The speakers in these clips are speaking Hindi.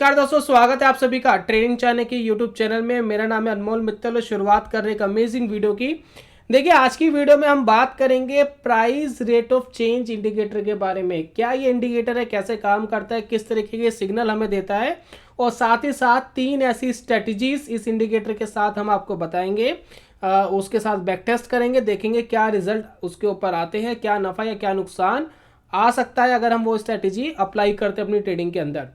नमस्कार दोस्तों, स्वागत है आप सभी का ट्रेडिंग चैनल की यूट्यूब चैनल में। मेरा नाम है अनमोल मित्तल और शुरुआत कर रहे एक अमेजिंग वीडियो की। देखिए, आज की वीडियो में हम बात करेंगे price rate of change indicator के बारे में। क्या ये इंडिकेटर है, कैसे काम करता है, किस तरीके के सिग्नल हमें देता है, और साथ ही साथ 3 ऐसी स्ट्रेटजीज इस इंडिकेटर के साथ हम आपको बताएंगे। उसके साथ बैक टेस्ट करेंगे, देखेंगे क्या रिजल्ट उसके ऊपर आते हैं, क्या नफा या क्या नुकसान आ सकता है अगर हम वो स्ट्रेटेजी अप्लाई करते हैं अपनी ट्रेडिंग के अंदर।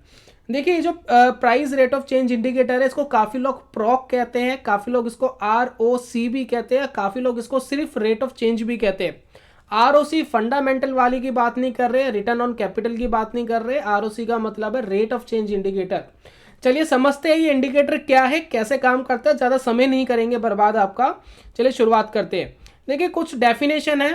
देखिए, ये जो price rate of change indicator है, इसको काफ़ी लोग प्रॉक कहते हैं, काफ़ी लोग इसको ROC भी कहते हैं, काफ़ी लोग इसको सिर्फ रेट ऑफ चेंज भी कहते हैं। ROC फंडामेंटल वाली की बात नहीं कर रहे, रिटर्न ऑन कैपिटल की बात नहीं कर रहे। ROC का मतलब है रेट ऑफ चेंज इंडिकेटर। चलिए समझते हैं ये इंडिकेटर क्या है, कैसे काम करता है। ज़्यादा समय नहीं करेंगे बर्बाद आपका। चलिए शुरुआत करते हैं। देखिए, कुछ डेफिनेशन है,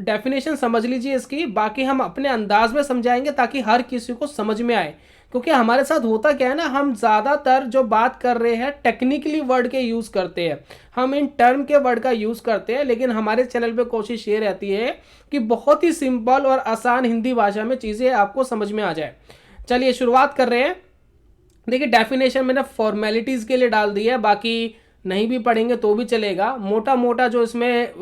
डेफिनेशन समझ लीजिए इसकी, बाकी हम अपने अंदाज में समझाएंगे ताकि हर किसी को समझ में आए। क्योंकि हमारे साथ होता क्या है ना, हम ज़्यादातर जो बात कर रहे हैं टेक्निकली वर्ड के यूज़ करते हैं, हम इन टर्म के वर्ड का यूज़ करते हैं, लेकिन हमारे चैनल पे कोशिश ये रहती है कि बहुत ही सिंपल और आसान हिंदी भाषा में चीज़ें आपको समझ में आ जाए। चलिए शुरुआत कर रहे हैं। देखिए, डेफिनेशन मैंने फॉर्मेलिटीज़ के लिए डाल दी है, बाकी नहीं भी पढ़ेंगे तो भी चलेगा। मोटा मोटा जो इसमें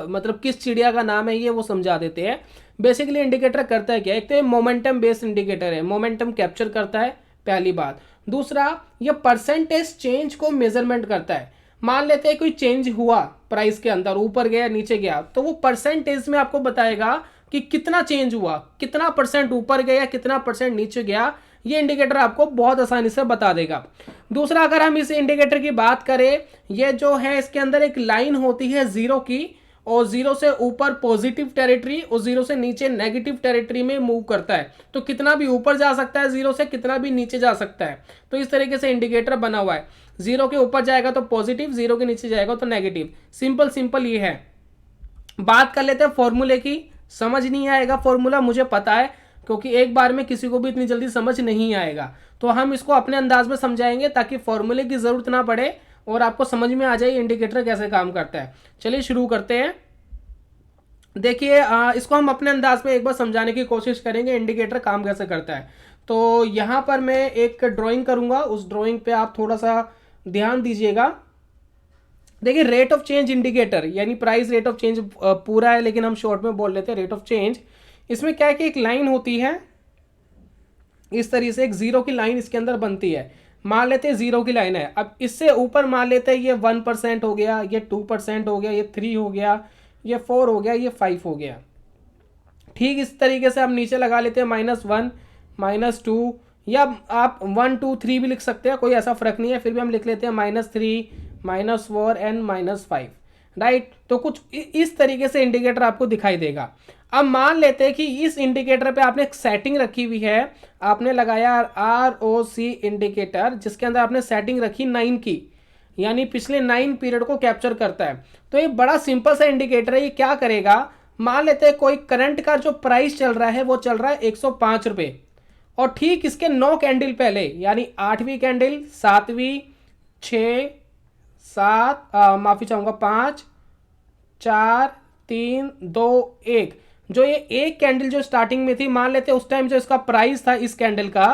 मतलब किस चिड़िया का नाम है ये वो समझा देते हैं। बेसिकली इंडिकेटर करता है क्या, एक तो ये मोमेंटम बेस्ड इंडिकेटर है, मोमेंटम कैप्चर करता है, पहली बात। दूसरा, ये परसेंटेज चेंज को मेजरमेंट करता है। मान लेते हैं कोई चेंज हुआ प्राइस के अंदर, ऊपर गया नीचे गया, तो वो परसेंटेज में आपको बताएगा कि कितना चेंज हुआ, कितना परसेंट ऊपर गया, कितना परसेंट नीचे गया। ये इंडिकेटर आपको बहुत आसानी से बता देगा। दूसरा, अगर हम इस इंडिकेटर की बात करें, ये जो है इसके अंदर एक लाइन होती है जीरो की, और जीरो से ऊपर पॉजिटिव टेरिटरी और जीरो से नीचे नेगेटिव टेरिटरी में मूव करता है। तो कितना भी ऊपर जा सकता है जीरो से, कितना भी नीचे जा सकता है। तो इस तरीके से इंडिकेटर बना हुआ है। जीरो के ऊपर जाएगा तो पॉजिटिव, जीरो के नीचे जाएगा तो नेगेटिव। सिंपल सिंपल ये है। बात कर लेते हैं फॉर्मूले की। समझ नहीं आएगा फॉर्मूला, मुझे पता है, क्योंकि एक बार में किसी को भी इतनी जल्दी समझ नहीं आएगा। तो हम इसको अपने अंदाज में समझाएंगे ताकि फॉर्मूले की ज़रूरत ना पड़े और आपको समझ में आ जाए इंडिकेटर कैसे काम करता है। चलिए शुरू करते हैं। देखिए, इसको हम अपने अंदाज में एक बार समझाने की कोशिश करेंगे इंडिकेटर काम कैसे करता है। तो यहाँ पर मैं एक ड्राइंग करूँगा, उस ड्राइंग पे आप थोड़ा सा ध्यान दीजिएगा। देखिए, रेट ऑफ चेंज इंडिकेटर यानी प्राइस रेट ऑफ चेंज पूरा है, लेकिन हम शॉर्ट में बोल लेते हैं रेट ऑफ चेंज। इसमें क्या है कि एक लाइन होती है इस तरीके से, एक जीरो की लाइन इसके अंदर बनती है। मान लेते हैं जीरो की लाइन है। अब इससे ऊपर मान लेते हैं ये 1% हो गया, ये 2% हो गया, ये 3 हो गया, ये 4 हो गया, ये 5 हो गया। ठीक इस तरीके से हम नीचे लगा लेते हैं -1, -2, या आप 1, 2, 3 भी लिख सकते हैं, कोई ऐसा फर्क नहीं है। फिर भी हम लिख लेते हैं -3, -4 एंड -5। राइट, तो कुछ इस तरीके से इंडिकेटर आपको दिखाई देगा। अब मान लेते हैं कि इस इंडिकेटर पे आपने एक सेटिंग रखी हुई है, आपने लगाया ROC इंडिकेटर, जिसके अंदर आपने सेटिंग रखी 9 की, यानी पिछले 9 पीरियड को कैप्चर करता है। तो ये बड़ा सिंपल सा इंडिकेटर है। ये क्या करेगा, मान लेते हैं कोई करंट का जो प्राइस चल रहा है वो चल रहा है 105 रुपये, और ठीक इसके 9 कैंडल पहले यानी 8वीं कैंडल, 7वीं, 6, 7, माफ़ी चाहूँगा, 5, 4, 3, 2, 1, जो ये एक कैंडल जो स्टार्टिंग में थी, मान लेते हैं उस टाइम जो इसका प्राइस था इस कैंडल का,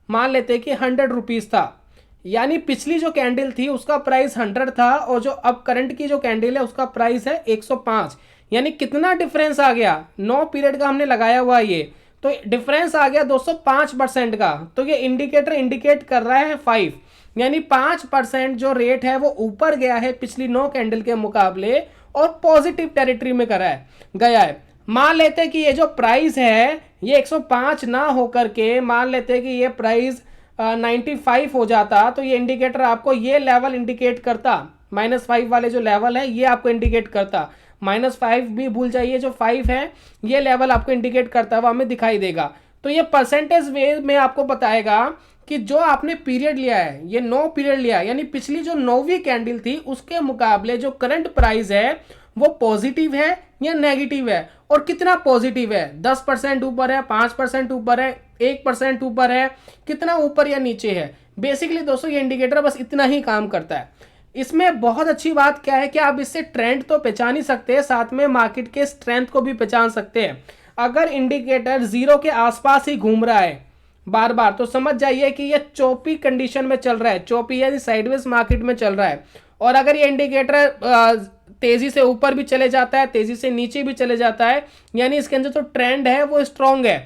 मान लेते हैं कि 100 रुपीज़ था। यानी पिछली जो कैंडल थी उसका प्राइस 100 था, और जो अब करंट की जो कैंडल है उसका प्राइस है 105। यानी कितना डिफरेंस आ गया, 9 पीरियड का हमने लगाया हुआ ये, तो डिफरेंस आ गया 205% का। तो ये इंडिकेटर इंडिकेट कर रहा है 5, यानी 5% जो रेट है वो ऊपर गया है पिछली 9 कैंडल के मुकाबले, और पॉजिटिव टेरिटरी में गया है। मान लेते हैं कि ये जो प्राइस है ये 105 ना होकर के, मान लेते हैं कि ये प्राइस 95 हो जाता, तो ये इंडिकेटर आपको ये लेवल इंडिकेट करता, -5 वाले जो लेवल है ये आपको इंडिकेट करता। -5 भी भूल जाइए, जो 5 है ये लेवल आपको इंडिकेट करता है, वो हमें दिखाई देगा। तो ये परसेंटेज वे में आपको बताएगा कि जो आपने पीरियड लिया है, ये 9 पीरियड लिया है, यानी पिछली जो 9वीं कैंडल थी उसके मुकाबले जो करंट प्राइस है वो पॉजिटिव है या नेगेटिव है, और कितना पॉजिटिव है, 10% ऊपर है, 5% ऊपर है, 1% ऊपर है, कितना ऊपर या नीचे है। बेसिकली दोस्तों ये इंडिकेटर बस इतना ही काम करता है। इसमें बहुत अच्छी बात क्या है कि आप इससे ट्रेंड तो पहचान ही सकते हैं, साथ में मार्केट के स्ट्रेंथ को भी पहचान सकते हैं। अगर इंडिकेटर जीरो के आसपास ही घूम रहा है, बार बार, तो समझ जाइए कि ये चोपी कंडीशन में चल रहा है, चोपी यानी साइडवेज मार्केट में चल रहा है। और अगर ये इंडिकेटर तेजी से ऊपर भी चले जाता है, तेजी से नीचे भी चले जाता है, यानी इसके अंदर जो ट्रेंड है वो स्ट्रांग है।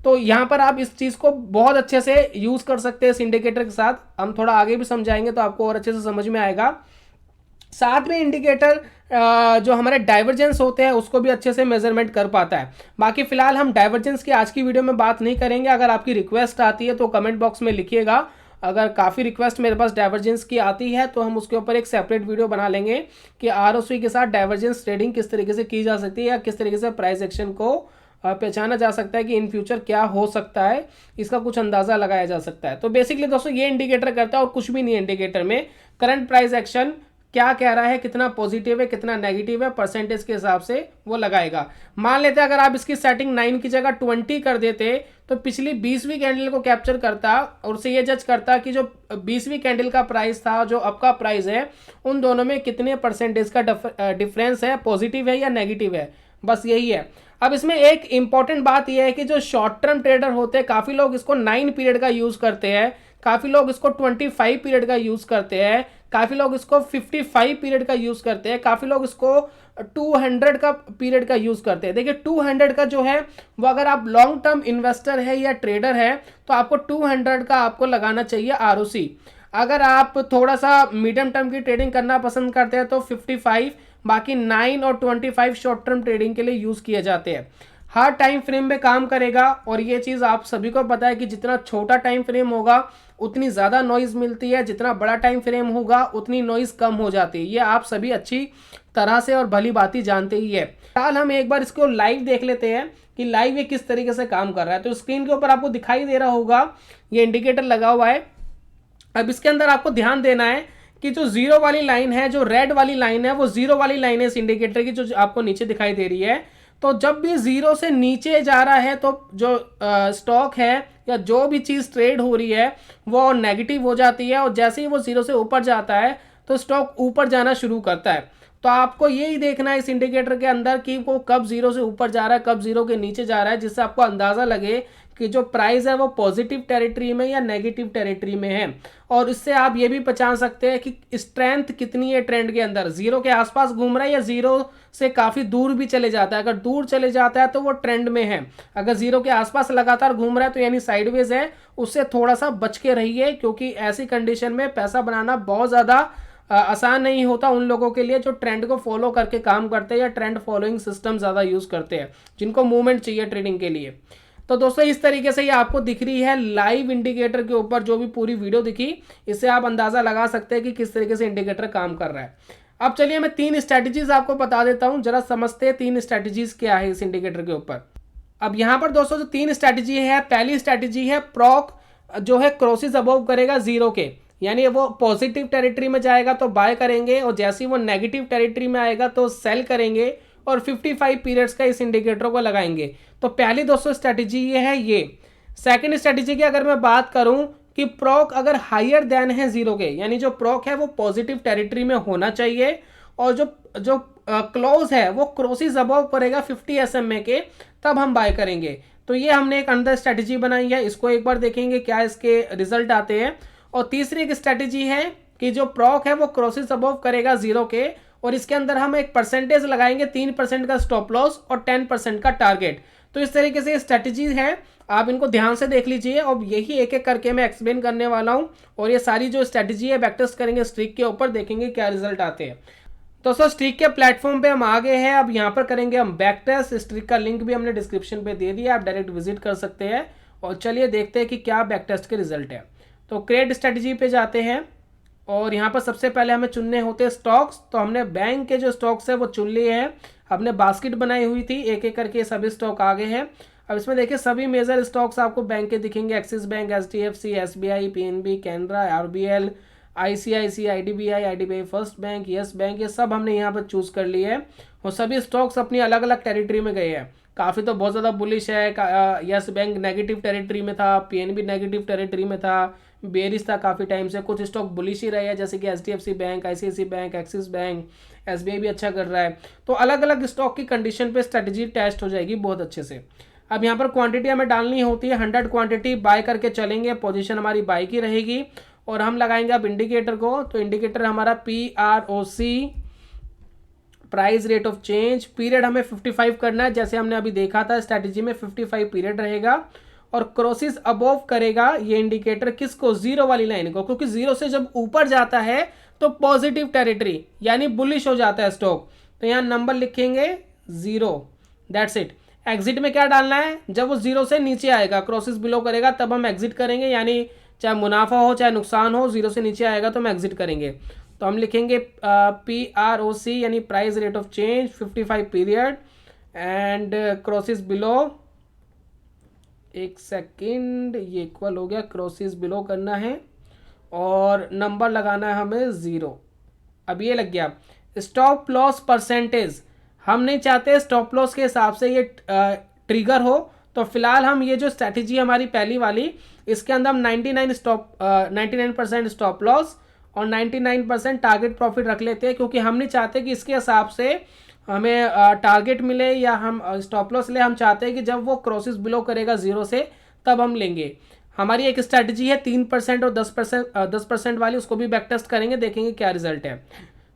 तो यहाँ पर आप इस चीज को बहुत अच्छे से यूज कर सकते हैं इस इंडिकेटर के साथ। हम थोड़ा आगे भी समझाएंगे तो आपको और अच्छे से समझ में आएगा। साथ में इंडिकेटर जो हमारे डाइवर्जेंस होते हैं उसको भी अच्छे से मेजरमेंट कर पाता है। बाकी फिलहाल हम डाइवर्जेंस की आज की वीडियो में बात नहीं करेंगे। अगर आपकी रिक्वेस्ट आती है तो कमेंट बॉक्स में लिखिएगा। अगर काफ़ी रिक्वेस्ट मेरे पास डाइवर्जेंस की आती है तो हम उसके ऊपर एक सेपरेट वीडियो बना लेंगे कि आरओसी के साथ डाइवर्जेंस ट्रेडिंग किस तरीके से की जा सकती है, या किस तरीके से प्राइस एक्शन को पहचाना जा सकता है कि इन फ्यूचर क्या हो सकता है, इसका कुछ अंदाजा लगाया जा सकता है। तो बेसिकली दोस्तों ये इंडिकेटर करता है और कुछ भी नहीं है। इंडिकेटर में करंट प्राइस एक्शन क्या कह रहा है, कितना पॉजिटिव है कितना नेगेटिव है, परसेंटेज के हिसाब से वो लगाएगा। मान लेते हैं अगर आप इसकी सेटिंग 9 की जगह 20 कर देते तो पिछली 20वीं कैंडल को कैप्चर करता और उससे ये जज करता कि जो 20वीं कैंडल का प्राइस था जो अब का प्राइस है उन दोनों में कितने परसेंटेज का डिफरेंस है, पॉजिटिव है या नेगेटिव है। बस यही है। अब इसमें एक इंपॉर्टेंट बात यह है कि जो शॉर्ट टर्म ट्रेडर होते हैं, काफ़ी लोग इसको 9 पीरियड का यूज़ करते हैं, काफ़ी लोग इसको 25 पीरियड का यूज़ करते हैं, काफ़ी लोग इसको 55 पीरियड का यूज़ करते हैं, काफ़ी लोग इसको 200 का पीरियड का यूज़ करते हैं। देखिए 200 का जो है वो अगर आप लॉन्ग टर्म इन्वेस्टर है या ट्रेडर है तो आपको 200 का आपको लगाना चाहिए आरओसी। अगर आप थोड़ा सा मीडियम टर्म की ट्रेडिंग करना पसंद करते हैं तो 55, बाकी 9 और 25 शॉर्ट टर्म ट्रेडिंग के लिए यूज़ किए जाते हैं। हर टाइम फ्रेम में काम करेगा और ये चीज़ आप सभी को पता है कि जितना छोटा टाइम फ्रेम होगा उतनी ज़्यादा नॉइज़ मिलती है, जितना बड़ा टाइम फ्रेम होगा उतनी नॉइज़ कम हो जाती है। ये आप सभी अच्छी तरह से और भली बाती जानते ही है। फिलहाल हम एक बार इसको लाइव देख लेते हैं कि लाइव ये किस तरीके से काम कर रहा है। तो स्क्रीन के ऊपर आपको दिखाई दे रहा होगा ये इंडिकेटर लगा हुआ है। अब इसके अंदर आपको ध्यान देना है कि जो जीरो वाली लाइन है, जो रेड वाली लाइन है, वो जीरो वाली लाइन है इस इंडिकेटर की, जो आपको नीचे दिखाई दे रही है। तो जब भी जीरो से नीचे जा रहा है तो जो स्टॉक है या जो भी चीज़ ट्रेड हो रही है वो नेगेटिव हो जाती है, और जैसे ही वो जीरो से ऊपर जाता है तो स्टॉक ऊपर जाना शुरू करता है। तो आपको यही देखना है इस इंडिकेटर के अंदर कि वो कब जीरो से ऊपर जा रहा है, कब जीरो के नीचे जा रहा है, जिससे आपको अंदाज़ा लगे कि जो प्राइस है वो पॉजिटिव टेरिटरी में या नेगेटिव टेरिटरी में है। और इससे आप ये भी पहचान सकते हैं कि स्ट्रेंथ कितनी है ट्रेंड के अंदर, जीरो के आसपास घूम रहा है या जीरो से काफ़ी दूर भी चले जाता है। अगर दूर चले जाता है तो वो ट्रेंड में है, अगर जीरो के आसपास लगातार घूम रहा है तो यानी साइडवेज है। उससे थोड़ा सा बच के रहिए, क्योंकि ऐसी कंडीशन में पैसा बनाना बहुत ज़्यादा आसान नहीं होता उन लोगों के लिए जो ट्रेंड को फॉलो करके काम करते हैं या ट्रेंड फॉलोइंग सिस्टम ज़्यादा यूज़ करते हैं, जिनको मूवमेंट चाहिए ट्रेडिंग के लिए। तो दोस्तों इस तरीके से ये आपको दिख रही है लाइव इंडिकेटर के ऊपर जो भी पूरी वीडियो दिखी, इससे आप अंदाज़ा लगा सकते हैं कि किस तरीके से इंडिकेटर काम कर रहा है। अब चलिए मैं 3 स्ट्रैटेजीज आपको बता देता हूँ, जरा समझते हैं 3 स्ट्रैटेजीज क्या है इस इंडिकेटर के ऊपर। अब यहाँ पर दोस्तों जो 3 स्ट्रैटेजी है, पहली स्ट्रैटेजी है प्रॉक जो है क्रॉसेस अबव करेगा जीरो के, यानी वो पॉजिटिव टेरिटरी में जाएगा तो बाय करेंगे, और जैसे ही वो नेगेटिव टेरिटरी में आएगा तो सेल करेंगे, और 55 पीरियड्स का इस इंडिकेटर को लगाएंगे। तो पहली दोस्तों स्ट्रैटेजी ये है। ये सेकंड स्ट्रैटेजी की अगर मैं बात करूं कि प्रॉक अगर हायर देन है जीरो के, यानी जो प्रॉक है वो पॉजिटिव टेरिटरी में होना चाहिए, और जो जो क्लोज है वो क्रॉसेस अबव करेगा 50 SMA के, तब हम बाय करेंगे। तो ये हमने एक अंदर स्ट्रैटेजी बनाई है, इसको एक बार देखेंगे क्या इसके रिजल्ट आते हैं। और तीसरी एक स्ट्रैटेजी है कि जो प्रॉक है वो क्रॉसेस अबव करेगा जीरो के, और इसके अंदर हम एक परसेंटेज लगाएंगे, 3% का स्टॉप लॉस और 10% का टारगेट। तो इस तरीके से स्ट्रैटेजी है, आप इनको ध्यान से देख लीजिए। और यही एक एक करके मैं एक्सप्लेन करने वाला हूं, और ये सारी जो स्ट्रैटेजी है बैक टेस्ट करेंगे स्ट्रीक के ऊपर, देखेंगे क्या रिजल्ट आते हैं। दोस्तों स्ट्रीक के प्लेटफॉर्म पे हम आ गए हैं। अब यहाँ पर करेंगे हम बैक टेस्ट। स्ट्रीक का लिंक भी हमने डिस्क्रिप्शन पे दे दिया, आप डायरेक्ट विजिट कर सकते हैं। और चलिए देखते हैं कि क्या बैक टेस्ट के रिजल्ट है। तो क्रिएट स्ट्रैटेजी पे जाते हैं, और यहाँ पर सबसे पहले हमें चुनने होते हैं स्टॉक्स। तो हमने बैंक के जो स्टॉक्स है वो चुन लिए हैं। हमने बास्केट बनाई हुई थी, एक एक करके सभी स्टॉक आ गए हैं। अब इसमें देखिए सभी मेजर स्टॉक्स आपको बैंक के दिखेंगे, axis bank, HDFC, SBI, PNB, Canara, RBL, ICICI, IDBI first bank, yes bank, ये सब हमने यहाँ पर चूज कर लिए है। और सभी स्टॉक्स अपनी अलग अलग टेरिटरी में गए हैं। काफ़ी तो बहुत ज़्यादा बुलिश है, यस बैंक नेगेटिव टेरिटरी में था, PNB नेगेटिव टेरिटरी में था, बेरिश था काफ़ी टाइम से। कुछ स्टॉक बुलिश ही रहे हैं जैसे कि HDFC bank, ICICI bank, axis bank, SBI भी अच्छा कर रहा है। तो अलग अलग स्टॉक की कंडीशन पे स्ट्रेटजी टेस्ट हो जाएगी बहुत अच्छे से। अब यहाँ पर क्वांटिटी हमें डालनी होती है 100 क्वांटिटी, बाय करके चलेंगे, पोजीशन हमारी बाय की रहेगी और हम लगाएंगे अब इंडिकेटर को। तो इंडिकेटर हमारा PROC, price rate of change, period हमें 55 करना है, जैसे हमने अभी देखा था स्ट्रैटेजी में 55 पीरियड रहेगा और क्रॉसेस अबोव करेगा ये इंडिकेटर किसको, जीरो वाली लाइन को, क्योंकि जीरो से जब ऊपर जाता है तो पॉजिटिव टेरिटरी यानी बुलिश हो जाता है स्टॉक। तो यहाँ नंबर लिखेंगे 0, दैट्स इट। एग्जिट में क्या डालना है, जब वो जीरो से नीचे आएगा, क्रॉसेस बिलो करेगा, तब हम एग्जिट करेंगे, यानी चाहे मुनाफा हो चाहे नुकसान हो, जीरो से नीचे आएगा तो हम एग्जिट करेंगे। तो हम लिखेंगे PROC यानी price rate of change 55 period and crosses below, एक सेकंड, ये इक्वल हो गया, क्रॉसेस बिलो करना है और नंबर लगाना है हमें 0। अब ये लग गया। स्टॉप लॉस परसेंटेज, हम नहीं चाहते स्टॉप लॉस के हिसाब से ये ट्रिगर हो, तो फिलहाल हम ये जो स्ट्रैटेजी हमारी पहली वाली, इसके अंदर हम 99% स्टॉप लॉस और 99% टारगेट प्रॉफिट रख लेते हैं, क्योंकि हम नहीं चाहते कि इसके हिसाब से हमें टारगेट मिले या हम स्टॉप लॉस ले। हम चाहते हैं कि जब वो क्रॉसेस बिलो करेगा जीरो से तब हम लेंगे। हमारी एक स्ट्रैटेजी है 3% और 10% वाली, उसको भी बैक टेस्ट करेंगे, देखेंगे क्या रिजल्ट है।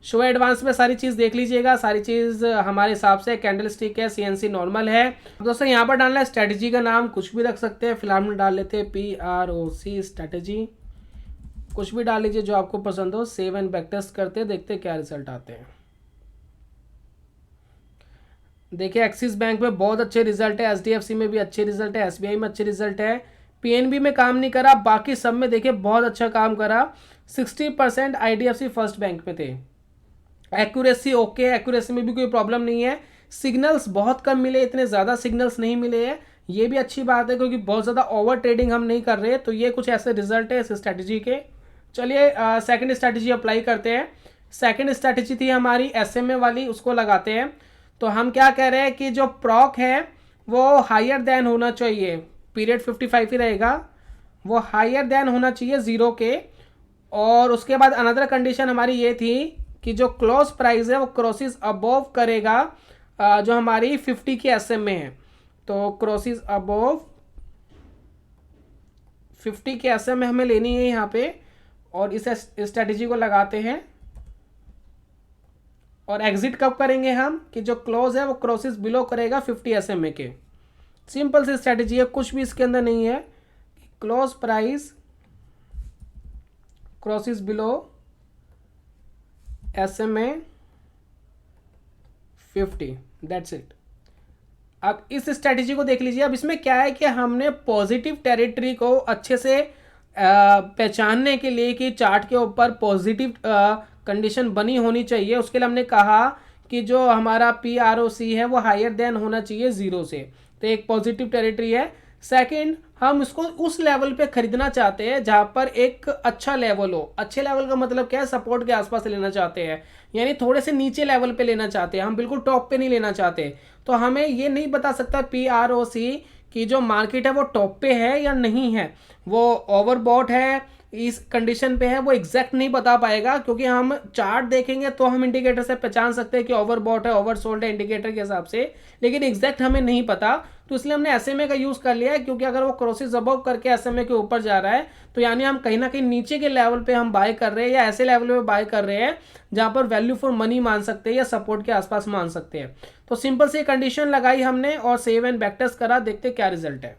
शो एडवांस में सारी चीज़ देख लीजिएगा, सारी चीज़ हमारे हिसाब से कैंडल स्टिक है, CNC नॉर्मल है। दोस्तों यहाँ पर डालना है स्ट्रैटेजी का नाम, कुछ भी रख सकते हैं, फिलहाल में डाल लेते हैं PROC स्ट्रैटेजी, कुछ भी डाल लीजिए जो आपको पसंद हो। सेव एंड बैक टेस्ट करते हैं, देखते हैं क्या रिजल्ट आते हैं। देखिए एक्सिस बैंक में बहुत अच्छे रिजल्ट है, HDFC में भी अच्छे रिजल्ट है, SBI में अच्छे रिजल्ट है, PNB में काम नहीं करा, बाकी सब में देखिए बहुत अच्छा काम करा। 60% IDFC फर्स्ट बैंक में थे। एक्यूरेसी ओके, एक्यूरेसी में भी कोई प्रॉब्लम नहीं है। सिग्नल्स बहुत कम मिले, इतने ज़्यादा सिग्नल्स नहीं मिले हैं, ये भी अच्छी बात है, क्योंकि बहुत ज़्यादा ओवर ट्रेडिंग हम नहीं कर रहे। तो ये कुछ ऐसे रिजल्ट है इस स्ट्रैटेजी के। चलिए सेकंड स्ट्रैटेजी अप्लाई करते हैं। सेकंड स्ट्रैटेजी थी हमारी SMA वाली, उसको लगाते हैं। तो हम क्या कह रहे हैं कि जो प्रॉक है वो हायर देन होना चाहिए, पीरियड 55 ही रहेगा, वो हायर देन होना चाहिए 0 के। और उसके बाद अनदर कंडीशन हमारी ये थी कि जो क्लोज प्राइस है वो क्रॉसेस अबोव करेगा जो हमारी 50 की SMA है। तो क्रॉसेस अबोव 50 की SMA हमें लेनी है यहाँ पे, और इस स्ट्रैटेजी को लगाते हैं। और एग्जिट कब करेंगे हम, कि जो क्लोज है वो क्रॉसेस बिलो करेगा 50 SMA के। सिंपल सी स्ट्रैटेजी है, कुछ भी इसके अंदर नहीं है। Close price crosses below SMA 50, that's it. अब इस स्ट्रैटेजी को देख लीजिए। अब इसमें क्या है कि हमने पॉजिटिव टेरिटरी को अच्छे से पहचानने के लिए कि चार्ट के ऊपर पॉजिटिव कंडीशन बनी होनी चाहिए, उसके लिए हमने कहा कि जो हमारा PROC है वो हायर देन होना चाहिए 0 से। तो एक पॉजिटिव टेरिटरी है। सेकंड, हम इसको उस लेवल पे खरीदना चाहते हैं जहां पर एक अच्छा लेवल हो। अच्छे लेवल का मतलब क्या है, सपोर्ट के आसपास लेना चाहते हैं, यानी थोड़े से नीचे लेवल पे लेना चाहते हैं, हम बिल्कुल टॉप पे नहीं लेना चाहते। तो हमें ये नहीं बता सकता PROC कि जो मार्केट है वो टॉप पे है या नहीं है, वो ओवरबॉट है, इस कंडीशन पे है, वो एग्जैक्ट नहीं बता पाएगा। क्योंकि हम चार्ट देखेंगे तो हम इंडिकेटर से पहचान सकते हैं कि ओवरबॉट है, ओवरसोल्ड है इंडिकेटर के हिसाब से, लेकिन एग्जैक्ट हमें नहीं पता। तो इसलिए हमने SMA का यूज़ कर लिया है, क्योंकि अगर वो क्रॉसेस अबव करके SMA के ऊपर जा रहा है तो यानी हम कहीं ना कहीं नीचे के लेवल पे हम बाय कर रहे हैं, या ऐसे लेवल पे बाय कर रहे हैं जहां पर वैल्यू फॉर मनी मान सकते हैं या सपोर्ट के आसपास मान सकते हैं। तो सिंपल सी कंडीशन लगाई हमने और सेव एंड बैक टेस्ट करा, देखते क्या रिजल्ट है।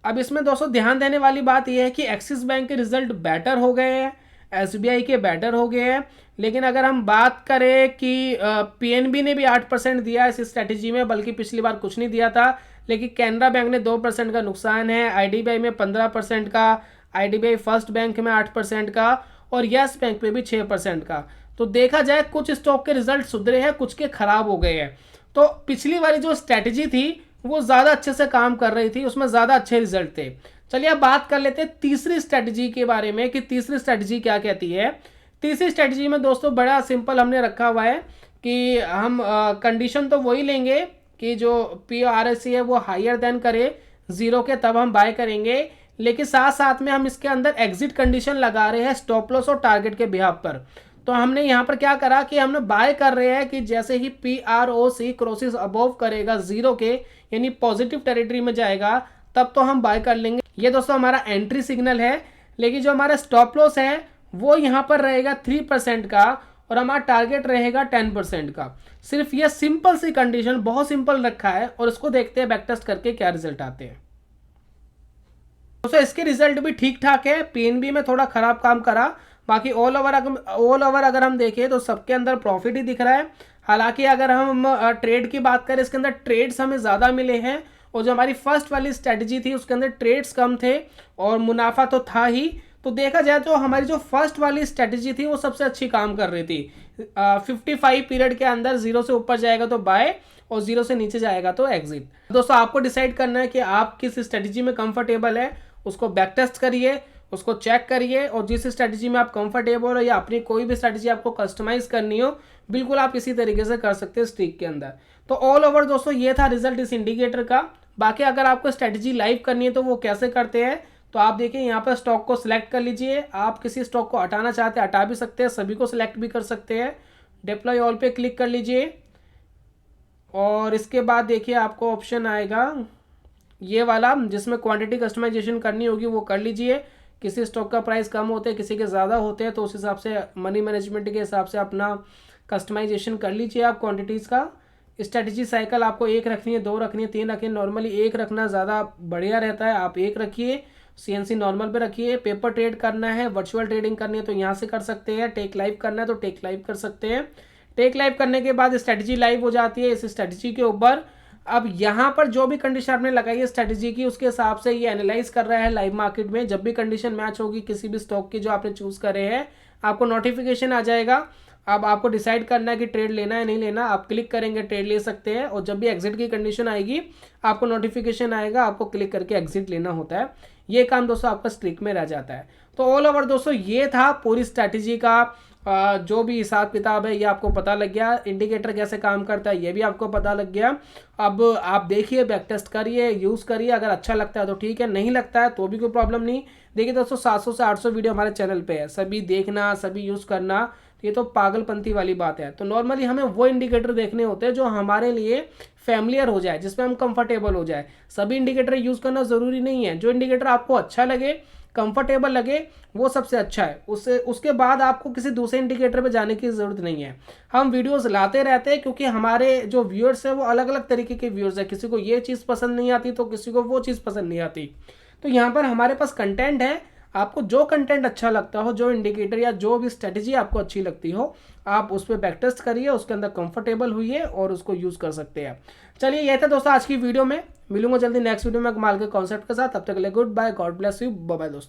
अब इसमें दोस्तों ध्यान देने वाली बात यह है कि एक्सिस बैंक के रिजल्ट बेटर हो गए हैं, SBI के बेटर हो गए हैं। लेकिन अगर हम बात करें कि PNB ने भी 8% दिया इस स्ट्रैटेजी में, बल्कि पिछली बार कुछ नहीं दिया था। लेकिन कैनरा बैंक ने 2% का नुकसान है, IDBI में 15% का, IDBI फर्स्ट बैंक में 8% का, और यस बैंक में भी 6% का। तो देखा जाए कुछ स्टॉक के रिजल्ट सुधरे हैं, कुछ के खराब हो गए हैं। तो पिछली वाली जो स्ट्रैटेजी थी वो ज़्यादा अच्छे से काम कर रही थी, उसमें ज़्यादा अच्छे रिजल्ट थे। चलिए अब बात कर लेते हैं तीसरी स्ट्रैटेजी के बारे में कि तीसरी स्ट्रैटेजी क्या कहती है। तीसरी स्ट्रैटेजी में दोस्तों बड़ा सिंपल हमने रखा हुआ है कि हम कंडीशन तो वही लेंगे कि जो PROC है वो हायर देन करे 0 के, तब हम बाय करेंगे। लेकिन साथ साथ में हम इसके अंदर एग्जिट कंडीशन लगा रहे हैं स्टॉप लॉस और टारगेट के बिहाफ पर। तो हमने यहाँ पर क्या करा कि हमने बाय कर रहे हैं कि जैसे ही PROC क्रॉसेस अबोव करेगा जीरो के, यानी पॉजिटिव टेरिटरी में जाएगा, तब तो हम बाय कर लेंगे। ये दोस्तों हमारा एंट्री सिग्नल है। लेकिन जो हमारा स्टॉप लॉस है वो यहाँ पर रहेगा 3% का और हमारा टारगेट रहेगा 10% का। सिर्फ ये सिंपल सी कंडीशन, बहुत सिंपल रखा है, और इसको देखते हैं बैक टेस्ट करके क्या रिजल्ट आते हैं। दोस्तों इसके रिजल्ट भी ठीक ठाक है। PNB में थोड़ा खराब काम करा, बाकी ऑल ओवर अगर हम देखें तो सबके अंदर प्रॉफिट ही दिख रहा है। हालांकि अगर हम ट्रेड की बात करें, इसके अंदर ट्रेड्स हमें ज़्यादा मिले हैं, और जो हमारी फर्स्ट वाली स्ट्रेटजी थी उसके अंदर ट्रेड्स कम थे और मुनाफा तो था ही। तो देखा जाए तो हमारी जो फर्स्ट वाली स्ट्रेटजी थी वो सबसे अच्छी काम कर रही थी। 55 पीरियड के अंदर जीरो से ऊपर जाएगा तो बाय और जीरो से नीचे जाएगा तो एग्जिट। दोस्तों आपको डिसाइड करना है कि आप किस स्ट्रेटजी में कंफर्टेबल है, उसको बैक टेस्ट करिए, उसको चेक करिए, और जिस स्ट्रेटजी में आप कंफर्टेबल हो या अपनी कोई भी स्ट्रेटजी आपको कस्टमाइज करनी हो, बिल्कुल आप इसी तरीके से कर सकते हैं स्ट्रीक के अंदर। तो ऑल ओवर दोस्तों ये था रिजल्ट इस इंडिकेटर का। बाकी अगर आपको स्ट्रेटजी लाइव करनी है तो वो कैसे करते हैं, तो आप देखिए यहाँ पर स्टॉक को सिलेक्ट कर लीजिए। आप किसी स्टॉक को हटाना चाहते हैं हटा भी सकते हैं, सभी को सिलेक्ट भी कर सकते हैं। डिप्लॉय ऑल पे क्लिक कर लीजिए और इसके बाद देखिए आपको ऑप्शन आएगा ये वाला, जिसमें क्वांटिटी कस्टमाइजेशन करनी होगी वो कर लीजिए। किसी स्टॉक का प्राइस कम होते हैं, किसी के ज़्यादा होते हैं, तो उस हिसाब से मनी मैनेजमेंट के हिसाब से अपना कस्टमाइजेशन कर लीजिए आप क्वांटिटीज़ का। स्ट्रेटजी साइकिल आपको 1 रखनी है, 2 रखनी है, 3 रखनी है। नॉर्मली 1 रखना ज़्यादा बढ़िया रहता है, आप 1 रखिए। CNC नॉर्मल पे रखिए। पेपर ट्रेड करना है, वर्चुअल ट्रेडिंग करनी है तो यहाँ से कर सकते हैं। टेक लाइव करना है तो टेक लाइव कर सकते हैं। टेक लाइव करने के बाद स्ट्रेटजी लाइव हो जाती है इस स्ट्रेटजी के ऊपर। अब यहाँ पर जो भी कंडीशन आपने लगाई है स्ट्रेटजी की, उसके हिसाब से ये एनालाइज कर रहा है लाइव मार्केट में। जब भी कंडीशन मैच होगी किसी भी स्टॉक की जो आपने चूज करे हैं, आपको नोटिफिकेशन आ जाएगा। अब आपको डिसाइड करना है कि ट्रेड लेना है नहीं लेना। आप क्लिक करेंगे ट्रेड ले सकते हैं, और जब भी एग्जिट की कंडीशन आएगी आपको नोटिफिकेशन आएगा, आपको क्लिक करके एग्जिट लेना होता है। ये काम दोस्तों आपका स्ट्रिक में रह जाता है। तो ऑल ओवर दोस्तों ये था पूरी स्ट्रैटेजी का जो भी हिसाब किताब है, ये आपको पता लग गया। इंडिकेटर कैसे काम करता है ये भी आपको पता लग गया। अब आप देखिए, बैक टेस्ट करिए, यूज़ करिए। अगर अच्छा लगता है तो ठीक है, नहीं लगता है तो भी कोई प्रॉब्लम नहीं। देखिए दोस्तों 700 से 800 वीडियो हमारे चैनल पे है, सभी देखना, सभी यूज़ करना, ये तो पागलपंती वाली बात है। तो नॉर्मली हमें वो इंडिकेटर देखने होते हैं जो हमारे लिए फैमिलियर हो जाए, जिसमें हम कंफर्टेबल हो जाए। सभी इंडिकेटर यूज़ करना ज़रूरी नहीं है। जो इंडिकेटर आपको अच्छा लगे, कंफर्टेबल लगे, वो सबसे अच्छा है। उसके बाद आपको किसी दूसरे इंडिकेटर पे जाने की ज़रूरत नहीं है। हम वीडियोस लाते रहते हैं क्योंकि हमारे जो व्यूअर्स हैं वो अलग अलग तरीके के व्यूअर्स हैं। किसी को ये चीज़ पसंद नहीं आती तो किसी को वो चीज़ पसंद नहीं आती। तो यहाँ पर हमारे पास कंटेंट है। आपको जो कंटेंट अच्छा लगता हो, जो इंडिकेटर या जो भी स्ट्रेटजी आपको अच्छी लगती हो, आप उस पर बैक टेस्ट करिए, उसके अंदर कंफर्टेबल हुई और उसको यूज़ कर सकते हैं। चलिए ये था दोस्तों आज की वीडियो में। मिलूंगा जल्दी नेक्स्ट वीडियो में कमाल के कॉन्सेप्ट के साथ। तब तक के लिए good bye, God bless you, bye bye दोस्तों।